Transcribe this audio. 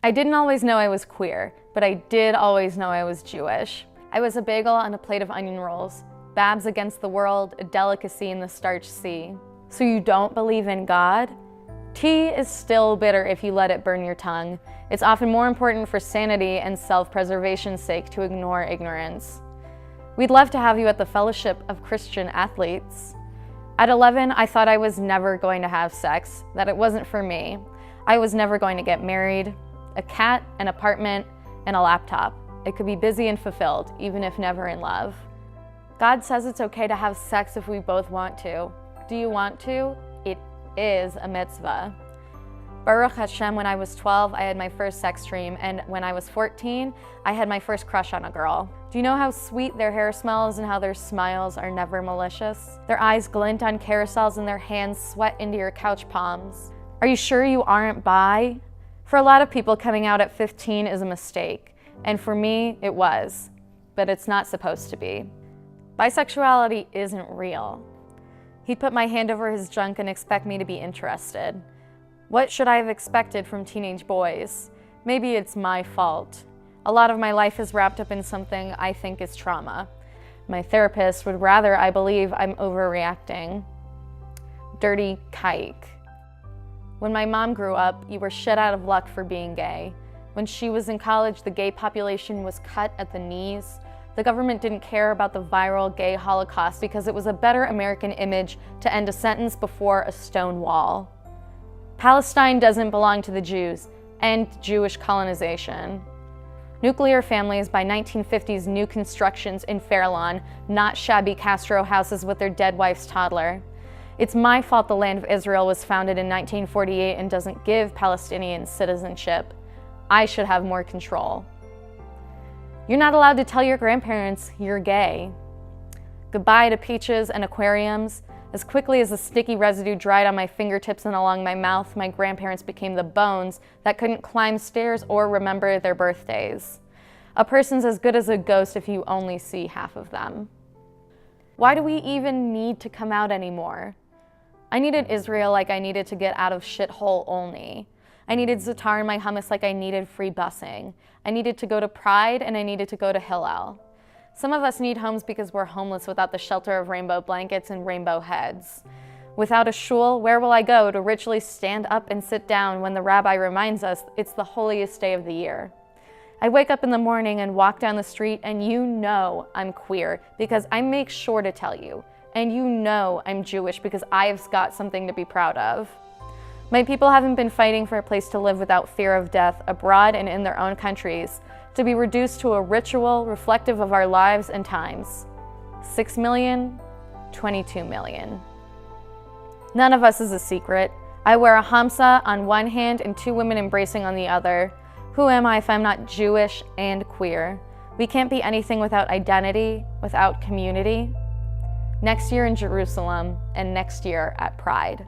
I didn't always know I was queer, but I did always know I was Jewish. I was a bagel on a plate of onion rolls, Babs against the world, a delicacy in the starch sea. So you don't believe in God? Tea is still bitter if you let it burn your tongue. It's often more important for sanity and self-preservation's sake to ignore ignorance. We'd love to have you at the Fellowship of Christian Athletes. At 11, I thought I was never going to have sex, that it wasn't for me. I was never going to get married. A cat, an apartment, and a laptop. It could be busy and fulfilled, even if never in love. God says it's okay to have sex if we both want to. Do you want to? It is a mitzvah. Baruch Hashem, when I was 12, I had my first sex dream, and when I was 14, I had my first crush on a girl. Do you know how sweet their hair smells and how their smiles are never malicious? Their eyes glint on carousels and their hands sweat into your couch palms. Are you sure you aren't bi? For a lot of people, coming out at 15 is a mistake, and for me, it was, but it's not supposed to be. Bisexuality isn't real. He'd put my hand over his junk and expect me to be interested. What should I have expected from teenage boys? Maybe it's my fault. A lot of my life is wrapped up in something I think is trauma. My therapist would rather I believe I'm overreacting. Dirty kike. When my mom grew up, you were shit out of luck for being gay. When she was in college, the gay population was cut at the knees. The government didn't care about the viral gay Holocaust because it was a better American image to end a sentence before a stone wall. Palestine doesn't belong to the Jews. End Jewish colonization. Nuclear families by 1950s new constructions in Fairlawn, not shabby Castro houses with their dead wife's toddler. It's my fault the land of Israel was founded in 1948 and doesn't give Palestinians citizenship. I should have more control. You're not allowed to tell your grandparents you're gay. Goodbye to peaches and aquariums. As quickly as the sticky residue dried on my fingertips and along my mouth, my grandparents became the bones that couldn't climb stairs or remember their birthdays. A person's as good as a ghost if you only see half of them. Why do we even need to come out anymore? I needed Israel like I needed to get out of shithole only. I needed Zatar in my hummus like I needed free busing. I needed to go to Pride and I needed to go to Hillel. Some of us need homes because we're homeless without the shelter of rainbow blankets and rainbow heads. Without a shul, where will I go to ritually stand up and sit down when the rabbi reminds us it's the holiest day of the year? I wake up in the morning and walk down the street and you know I'm queer because I make sure to tell you. And you know I'm Jewish because I've got something to be proud of. My people haven't been fighting for a place to live without fear of death abroad and in their own countries, to be reduced to a ritual reflective of our lives and times. 6 million, 22 million. None of us is a secret. I wear a hamsa on one hand and two women embracing on the other. Who am I if I'm not Jewish and queer? We can't be anything without identity, without community. Next year in Jerusalem, and next year at Pride.